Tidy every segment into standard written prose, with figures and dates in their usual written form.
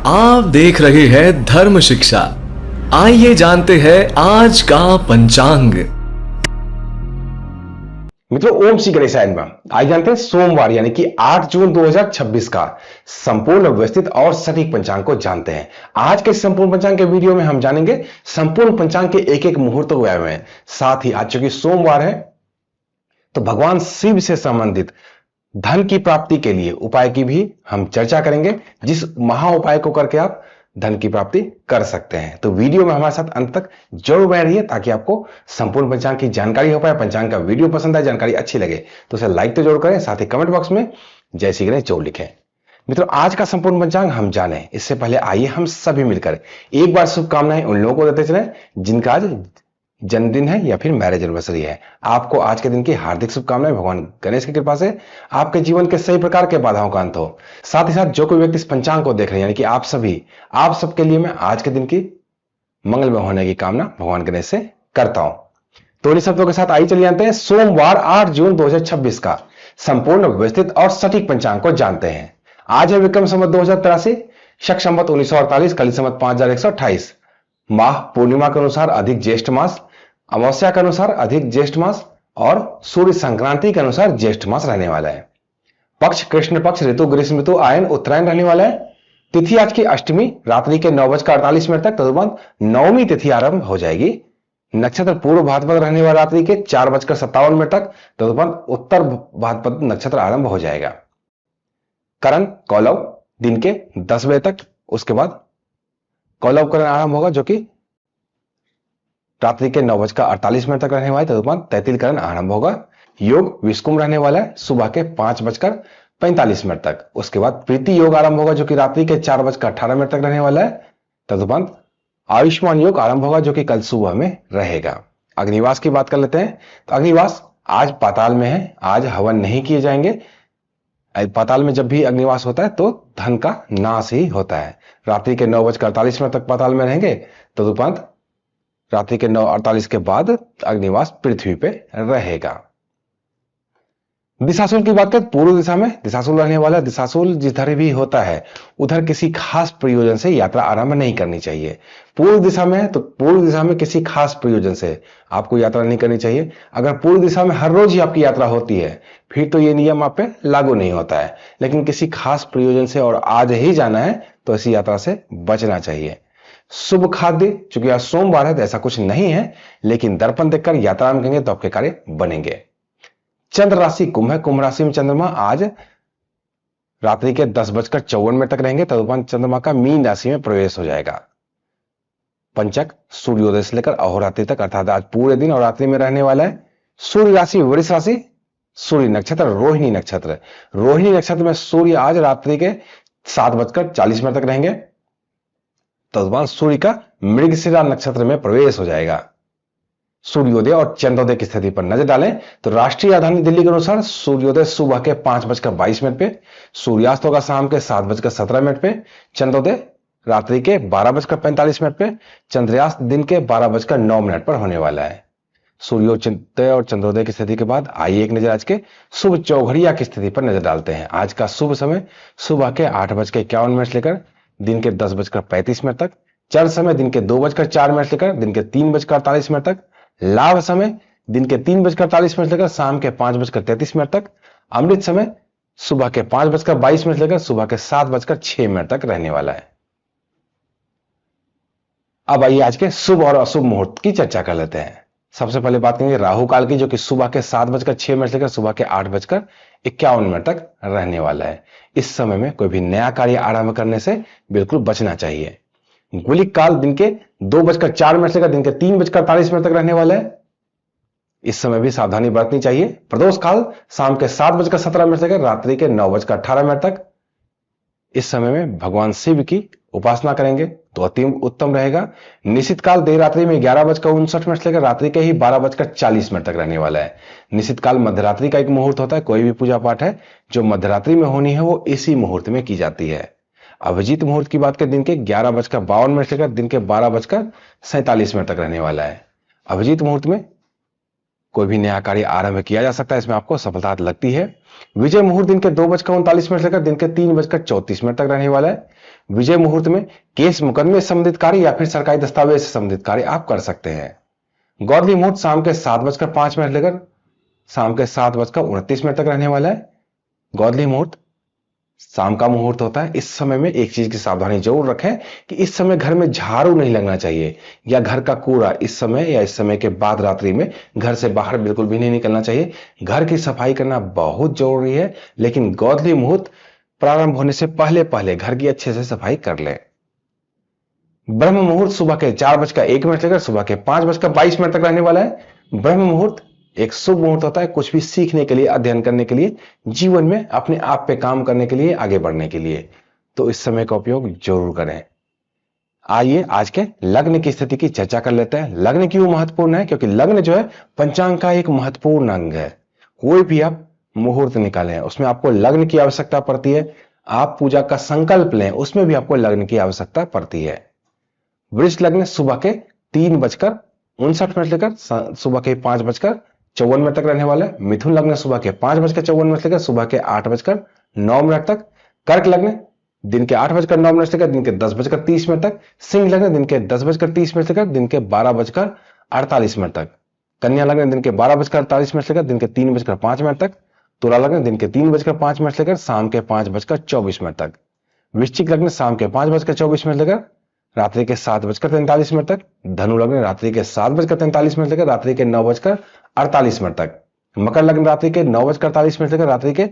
आप देख रहे हैं धर्म शिक्षा। आइए जानते हैं आज का पंचांग। मित्रों, ओम श्री गणेशाय नमः। आज जानते हैं सोमवार यानी कि 8 जून 2026 का संपूर्ण व्यवस्थित और सटीक पंचांग को जानते हैं। आज के संपूर्ण पंचांग के वीडियो में हम जानेंगे संपूर्ण पंचांग के एक एक मुहूर्त के बारे में। साथ ही आज चूंकि सोमवार है तो भगवान शिव से संबंधित धन की प्राप्ति के लिए उपाय की भी हम चर्चा करेंगे, जिस महा उपाय को करके आप धन की प्राप्ति कर सकते हैं। तो वीडियो में हमारे साथ अंत तक जरूर बने रहिए ताकि आपको संपूर्ण पंचांग की जानकारी हो पाए। पंचांग का वीडियो पसंद आए, जानकारी अच्छी लगे तो उसे लाइक तो जरूर करें, साथ ही कमेंट बॉक्स में जय श्री गणेश जरूर लिखें। मित्रों, आज का संपूर्ण पंचांग हम जाने इससे पहले आइए हम सभी मिलकर एक बार शुभकामनाएं उन लोगों को देते चले जिनका आज जन्मदिन है या फिर मैरिज एनिवर्सरी है। आपको आज के दिन की हार्दिक शुभकामनाएं। भगवान गणेश की कृपा से आपके जीवन के सही प्रकार के बाधाओं का अंत हो। साथ ही साथ जो कोई व्यक्ति इस पंचांग को देख रहे हैं यानी कि आप सबके लिए मैं आज के दिन की मंगलमय होने की कामना भगवान गणेश से करता हूं। तो इन शब्दों के साथ आइए चलिए जानते हैं सोमवार 8 जून 2026 का संपूर्ण व्यवस्थित और सटीक पंचांग को जानते हैं। आज है विक्रम संवत 2083, शक संवत 1948, कली संवत 5128। माह पूर्णिमा के अनुसार अधिक ज्येष्ठ मास, अमावस्या के अनुसार अधिक ज्येष्ठ मास और सूर्य संक्रांति के अनुसार ज्येष्ठ मास रहने वाला है। पक्ष कृष्ण पक्ष, ऋतु ग्रीष्म ऋतु, आयन उत्तरायण रहने वाला है। तिथि आज की अष्टमी रात्रि के 9:48 तक, तदुपरांत नवमी तिथि आरंभ हो जाएगी। नक्षत्र पूर्व भाद्रपद रहने वाला रात्रि के 4:57 तक, तदुपरांत उत्तर भाद्रपद नक्षत्र आरंभ हो जाएगा। करण कौलव दिन के 10 बजे तक, उसके बाद कौलव करण आरंभ होगा जो कि रात्रि के 9:48 तक रहने वाला है। तदुपरांत तैतिल करण आरंभ होगा। योग विषकुंभ रहने वाला है सुबह के 5:45 तक। उसके बाद प्रीति योग आरंभ होगा जो कि रात्रि के 4:18 तक रहने वाला है। तदुपरांत आयुष्मान योग आरंभ होगा जो कि कल सुबह में रहेगा। अग्निवास की बात कर लेते हैं। तो अग्निवास आज पाताल में है, आज हवन नहीं किए जाएंगे। पाताल में जब भी अग्निवास होता है तो धन का नाश ही होता है। रात्रि के 9:48 तक पाताल में रहेंगे। तदुपरांत रात्रि के 9:48 के बाद अग्निवास पृथ्वी पे रहेगा। दिशाशूल की बात करें, पूर्व दिशा में दिशाशूल रहने वाला। दिशाशूल जिधर भी होता है उधर किसी खास प्रयोजन से यात्रा आरंभ नहीं करनी चाहिए। पूर्व दिशा में है तो पूर्व दिशा में किसी खास प्रयोजन से आपको यात्रा नहीं करनी चाहिए। अगर पूर्व दिशा में हर रोज ही आपकी यात्रा होती है फिर तो ये नियम आप पे लागू नहीं होता है, लेकिन किसी खास प्रयोजन से और आज ही जाना है तो ऐसी यात्रा से बचना चाहिए। शुभ खाद्य, चूंकि आज सोमवार है तो ऐसा कुछ नहीं है, लेकिन दर्पण देखकर यात्रा में करेंगे तो आपके कार्य बनेंगे। चंद्र राशि कुंभ है। कुंभ राशि में चंद्रमा आज रात्रि के 10:54 तक रहेंगे। तदुपरांत चंद्रमा का मीन राशि में प्रवेश हो जाएगा। पंचक सूर्योदय से लेकर अहोरात्रि तक, अर्थात आज पूरे दिन और रात्रि में रहने वाला है। सूर्य राशि वृष राशि, सूर्य नक्षत्र रोहिणी नक्षत्र। रोहिणी नक्षत्र में सूर्य आज रात्रि के 7:40 तक रहेंगे। तदुपरांत सूर्य का मृगशिरा नक्षत्र में प्रवेश हो जाएगा। सूर्योदय और चंद्रोदय की स्थिति पर नजर डालें तो राष्ट्रीय राजधानी दिल्ली के अनुसार सूर्योदय सुबह के 5:22 पे, सूर्यास्त होगा शाम के 7:17 पे, चंद्रोदय रात्रि के 12:45 पे, चंद्रयास्त दिन के 12:09 पर होने वाला है। सूर्योदय और चंद्रोदय की स्थिति के बाद आइए एक नजर आज के शुभ चौघड़िया की स्थिति पर नजर डालते हैं। आज का शुभ समय सुबह के 8:51 से लेकर दिन के 10:35 तक, चर समय दिन के 2:04 से लेकर दिन के 3:48 तक, लाभ समय दिन के 3:48 से लेकर शाम के 5:33 तक, अमृत समय सुबह के 5:22 से लेकर सुबह के 7:06 तक रहने वाला है। अब आइए आज के शुभ और अशुभ मुहूर्त की चर्चा कर लेते हैं। सबसे पहले बात करेंगे राहु काल की, जो कि सुबह के 7:06 से लेकर सुबह के 8:51 तक रहने वाला है। इस समय में कोई भी नया कार्य आरंभ करने से बिल्कुल बचना चाहिए। गुलिक काल दिन के 2:04 से लेकर दिन के 3:48 तक रहने वाला है। इस समय भी सावधानी बरतनी चाहिए। प्रदोष काल शाम के 7:17 से लेकर रात्रि के 9:18 तक। इस समय में भगवान शिव की उपासना करेंगे तो अति उत्तम रहेगा। निश्चित काल देर रात्रि में 11:59 से लेकर रात्रि के ही 12:40 तक रहने वाला है। निश्चित काल मध्यरात्रि का एक मुहूर्त होता है। कोई भी पूजा पाठ है जो मध्यरात्रि में होनी है वो इसी मुहूर्त में की जाती है। अभिजीत मुहूर्त की बात करें दिन के 11:52 से लेकर दिन के 12:47 तक रहने वाला है। अभिजीत मुहूर्त में कोई भी नया कार्य आरंभ किया जा सकता है, इसमें आपको सफलता लगती है। विजय मुहूर्त दिन के 2:39 से लेकर दिन के 3:34 तक रहने वाला है। विजय मुहूर्त में केस मुकदमे से संबंधित कार्य या फिर सरकारी दस्तावेज से संबंधित कार्य आप कर सकते हैं। गौरली मुहूर्त शाम के 7:05 लेकर शाम के 7:29 तक रहने वाला है। गौरली मुहूर्त शाम का मुहूर्त होता है। इस समय में एक चीज की सावधानी जरूर रखें कि इस समय घर में झाड़ू नहीं लगना चाहिए या घर का कूड़ा इस समय या इस समय के बाद रात्रि में घर से बाहर बिल्कुल भी नहीं निकलना चाहिए। घर की सफाई करना बहुत जरूरी है, लेकिन गौरली मुहूर्त प्रारंभ होने से पहले पहले घर की अच्छे से सफाई कर लें। ब्रह्म मुहूर्त सुबह के 4:01 लेकर सुबह के 5:22 तक रहने वाला है। ब्रह्म मुहूर्त एक शुभ मुहूर्त होता है, कुछ भी सीखने के लिए, अध्ययन करने के लिए, जीवन में अपने आप पे काम करने के लिए, आगे बढ़ने के लिए। तो इस समय का उपयोग जरूर करें। आइए आज के लग्न की स्थिति की चर्चा कर लेते हैं। लग्न क्यों महत्वपूर्ण है? क्योंकि लग्न जो है पंचांग का एक महत्वपूर्ण अंग है। कोई भी आप मुहूर्त निकालें उसमें आपको लग्न की आवश्यकता पड़ती है। आप पूजा का संकल्प लें उसमें भी आपको लग्न की आवश्यकता पड़ती है। वृष लग्न सुबह के 3:59 लेकर सुबह के 5:54 तक रहने वाला है। मिथुन लग्न सुबह के 5:54 लेकर सुबह के 8:09 तक। कर्क लग्न दिन के 8:09 लेकर दिन के 10:30 तक। सिंह लग्न दिन के 10:30 लेकर दिन के 12:48 तक। कन्या लग्न दिन के 12:48 लेकर दिन के 3:05 तक। तुला लग्न दिन के 3:05 लेकर शाम के 5:24 तक। वृश्चिक लग्न शाम के 5:24 लेकर रात्रि के 7:43 तक। धनु लग्न रात्रि के 7:43 लेकर रात्रि के 9:48 तक। मकर लग्न रात्रि के 9:48 लेकर रात्रि के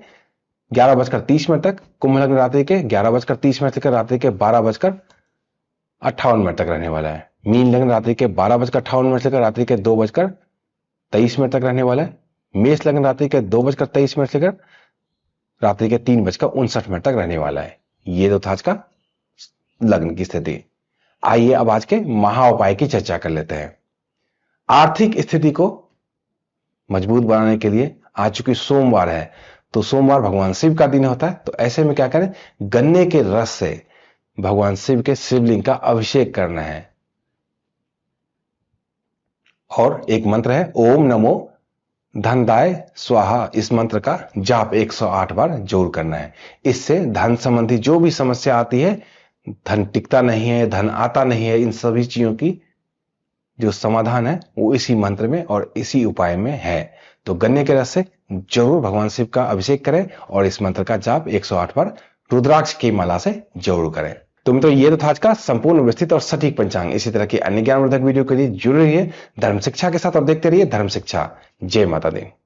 11:30 तक। कुंभ लग्न रात्रि के 11:30 लेकर रात्रि के 12:58 तक रहने वाला है। मीन लग्न रात्रि के 12:58 लेकर रात्रि के 2:23 तक रहने वाला है। मेष लग्न रात्रि के 2:23 लेकर रात्रि के 3:59 तक रहने वाला है। ये तो था आज का लग्न की स्थिति। आइए अब आज के महा उपाय की चर्चा कर लेते हैं। आर्थिक स्थिति को मजबूत बनाने के लिए आज चूंकि सोमवार है तो सोमवार भगवान शिव का दिन होता है, तो ऐसे में क्या करें, गन्ने के रस से भगवान शिव के शिवलिंग का अभिषेक करना है। और एक मंत्र है ओम नमो धनदाय स्वाहा, इस मंत्र का जाप 108 बार जरूर करना है। इससे धन संबंधी जो भी समस्या आती है, धन टिकता नहीं है, धन आता नहीं है, इन सभी चीजों की जो समाधान है वो इसी मंत्र में और इसी उपाय में है। तो गन्ने के रस से जरूर भगवान शिव का अभिषेक करें और इस मंत्र का जाप 108 बार रुद्राक्ष की माला से जरूर करें। तो मित्रों ये तो था आज का संपूर्ण व्यवस्थित और सटीक पंचांग। इसी तरह की अन्य ज्ञानवर्धक वीडियो के लिए जुड़े रहिए धर्म शिक्षा के साथ और देखते रहिए धर्म शिक्षा। जय माता दी।